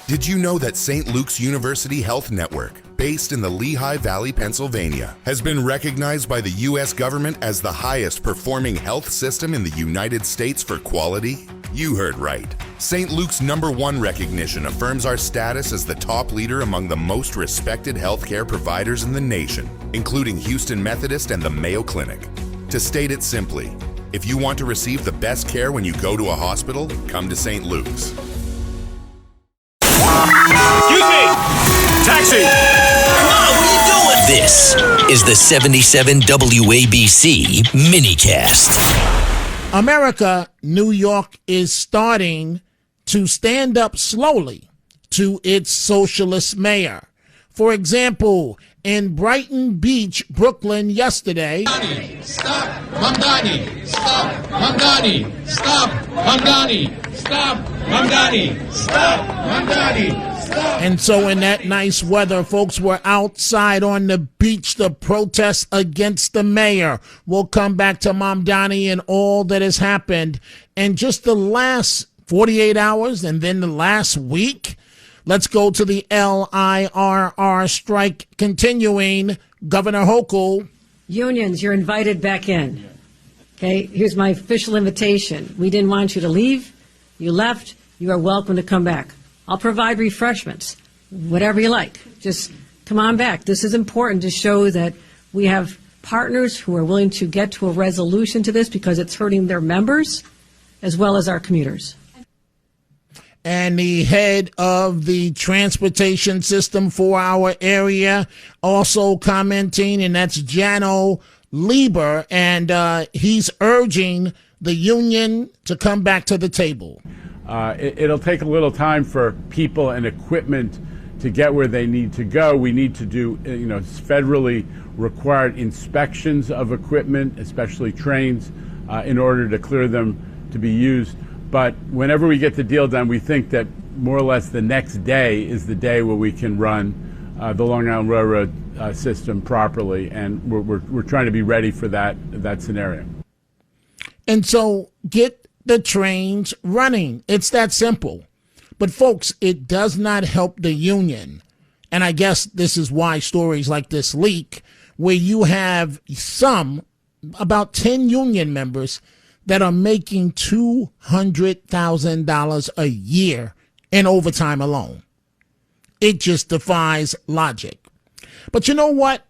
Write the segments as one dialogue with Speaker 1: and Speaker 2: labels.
Speaker 1: Did you know that St. Luke's University Health Network, based in the Lehigh Valley, Pennsylvania, has been recognized by the U.S. government as the highest performing health system in the United States for quality? You heard right. St. Luke's #1 recognition affirms our status as the top leader among the most respected healthcare providers in the nation, including Houston Methodist and the Mayo Clinic. To state it simply, if you want to receive the best care when you go to a hospital, come to St. Luke's.
Speaker 2: Excuse me! Taxi!
Speaker 3: What are you doing? This is the 77 WABC minicast.
Speaker 4: America, New York is starting to stand up slowly to its socialist mayor. For example, in Brighton Beach, Brooklyn yesterday.
Speaker 5: Stop! Mamdani! Stop! Mamdani! Stop! Mamdani! Stop! Mamdani! Stop! Mamdani! Stop!
Speaker 4: And so in that nice weather, folks were outside on the beach to protest against the mayor. We'll come back to Mamdani and all that has happened in just the last 48 hours and then the last week. Let's go to the LIRR strike continuing. Governor Hochul.
Speaker 6: Unions, you're invited back in. Okay, here's my official invitation. We didn't want you to leave. You left. You are welcome to come back. I'll provide refreshments, whatever you like. Just come on back. This is important to show that we have partners who are willing to get to a resolution to this because it's hurting their members as well as our commuters.
Speaker 4: And the head of the transportation system for our area also commenting, and that's Jano Lieber, and he's urging the union to come back to the table.
Speaker 7: It'll take a little time for people and equipment to get where they need to go. We need to do, federally required inspections of equipment, especially trains, in order to clear them to be used. But whenever we get the deal done, we think that more or less the next day is the day where we can run the Long Island Railroad system properly, and we're trying to be ready for that scenario.
Speaker 4: And so get the trains running. It's that simple. But folks, it does not help the union. And I guess this is why stories like this leak, where you have about 10 union members that are making $200,000 a year in overtime alone. It just defies logic. But you know what?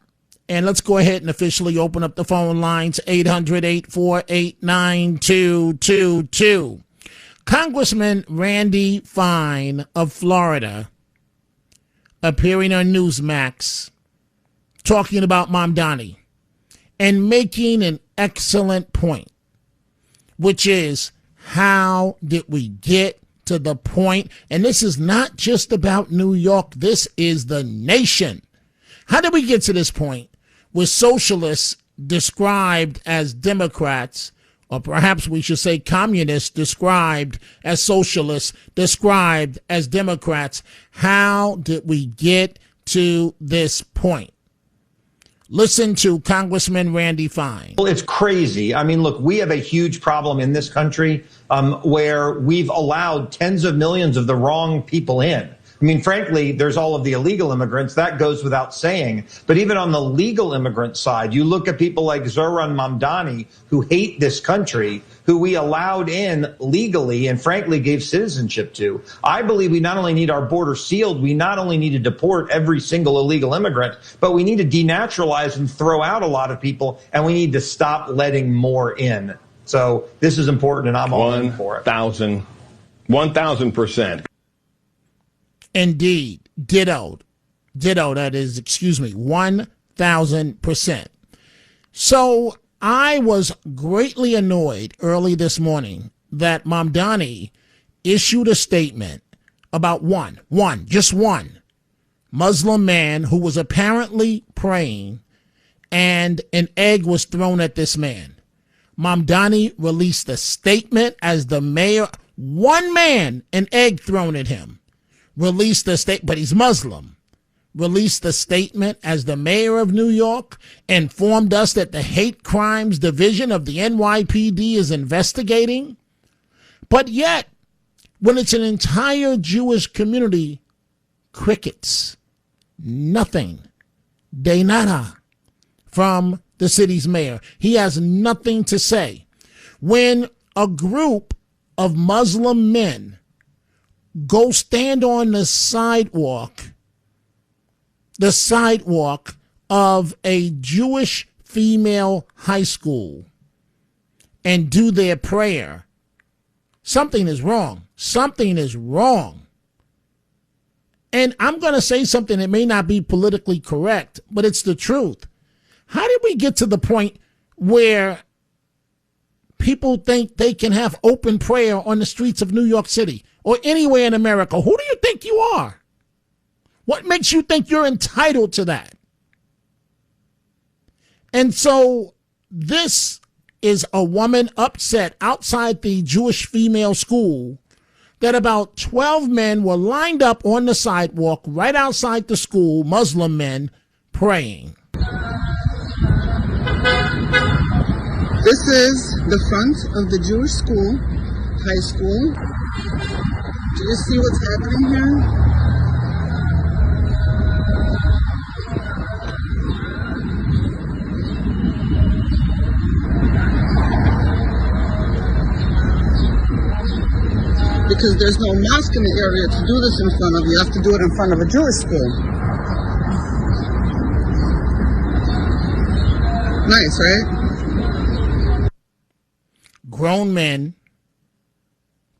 Speaker 4: And let's go ahead and officially open up the phone lines, 800-848-9222. Congressman Randy Fine of Florida, appearing on Newsmax, talking about Mamdani and making an excellent point, which is, how did we get to the point? And this is not just about New York. This is the nation. How did we get to this point where socialists described as Democrats, or perhaps we should say communists described as socialists, described as Democrats? How did we get to this point? Listen to Congressman Randy Fine.
Speaker 8: Well, it's crazy. I mean, look, we have a huge problem in this country where we've allowed tens of millions of the wrong people in. I mean, frankly, there's all of the illegal immigrants. That goes without saying. But even on the legal immigrant side, you look at people like Zoran Mamdani, who hate this country, who we allowed in legally and frankly gave citizenship to. I believe we not only need our border sealed, we not only need to deport every single illegal immigrant, but we need to denaturalize and throw out a lot of people, and we need to stop letting more in. So this is important, and I'm all in for it.
Speaker 9: 1,000%.
Speaker 4: Indeed. Ditto, that is, 1,000%. So I was greatly annoyed early this morning that Mamdani issued a statement about just one Muslim man who was apparently praying, and an egg was thrown at this man. Mamdani released a statement as the mayor, one man, an egg thrown at him. Released a statement, but he's Muslim. Released a statement as the mayor of New York, informed us that the hate crimes division of the NYPD is investigating. But yet, when it's an entire Jewish community crickets, nothing, de nada, from the city's mayor. He has nothing to say. When a group of Muslim men go stand on the sidewalk of a Jewish female high school and do their prayer, something is wrong. Something is wrong. And I'm going to say something that may not be politically correct, but it's the truth. How did we get to the point where people think they can have open prayer on the streets of New York City or anywhere in America? Who do you think you are? What makes you think you're entitled to that? And so this is a woman upset outside the Jewish female school that about 12 men were lined up on the sidewalk right outside the school, Muslim men, praying.
Speaker 9: This is the front of the Jewish school, high school. Do you see what's happening here? Because there's no mosque in the area to do this in front of. You have to do it in front of a Jewish school. Nice, right?
Speaker 4: Grown men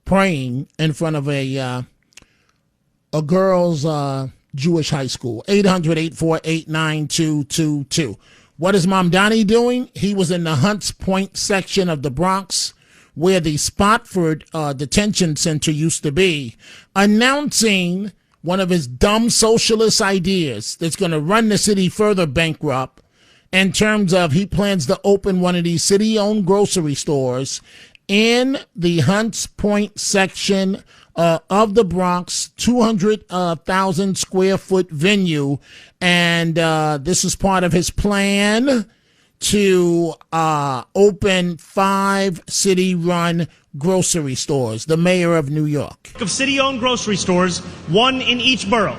Speaker 4: praying in front of a girls' Jewish high school. 800-848-9222. What is Mamdani doing? He was in the Hunts Point section of the Bronx, where the Spofford detention center used to be, announcing one of his dumb socialist ideas that's going to run the city further bankrupt in terms of he plans to open one of these city-owned grocery stores in the Hunts Point section of the Bronx, 200,000 square foot venue. And this is part of his plan to open 5 city-run grocery stores, the mayor of New York.
Speaker 2: Of city-owned grocery stores, 1 in each borough.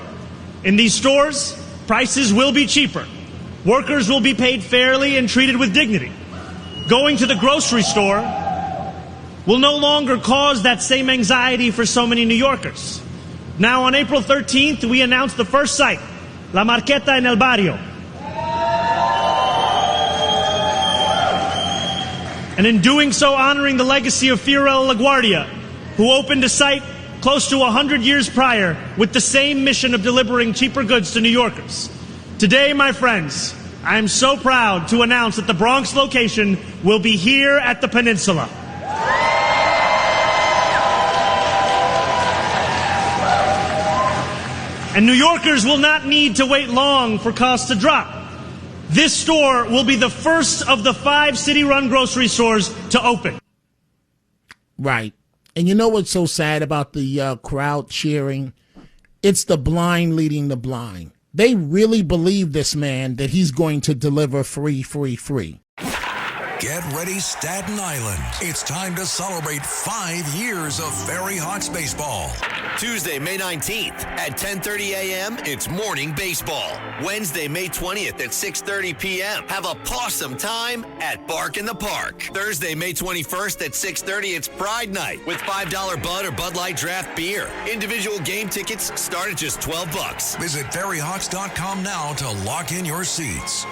Speaker 2: In these stores, prices will be cheaper. Workers will be paid fairly and treated with dignity. Going to the grocery store will no longer cause that same anxiety for so many New Yorkers. Now, on April 13th, we announced the first site, La Marqueta en el Barrio. And in doing so, honoring the legacy of Fiorello LaGuardia, who opened a site close to 100 years prior with the same mission of delivering cheaper goods to New Yorkers. Today, my friends, I am so proud to announce that the Bronx location will be here at the Peninsula. And New Yorkers will not need to wait long for costs to drop. This store will be the first of the 5 city-run grocery stores to open.
Speaker 4: Right. And you know what's so sad about the crowd cheering? It's the blind leading the blind. They really believe this man that he's going to deliver free.
Speaker 10: Get ready, Staten Island. It's time to celebrate 5 years of Very Hawks baseball.
Speaker 3: Tuesday, May 19th at 10:30 a.m., it's morning baseball. Wednesday, May 20th at 6:30 p.m., have a pawsome time at Bark in the Park. Thursday, May 21st at 6:30, it's Pride Night with $5 Bud or Bud Light draft beer. Individual game tickets start at just $12.
Speaker 10: Visit ferryhawks.com now to lock in your seats.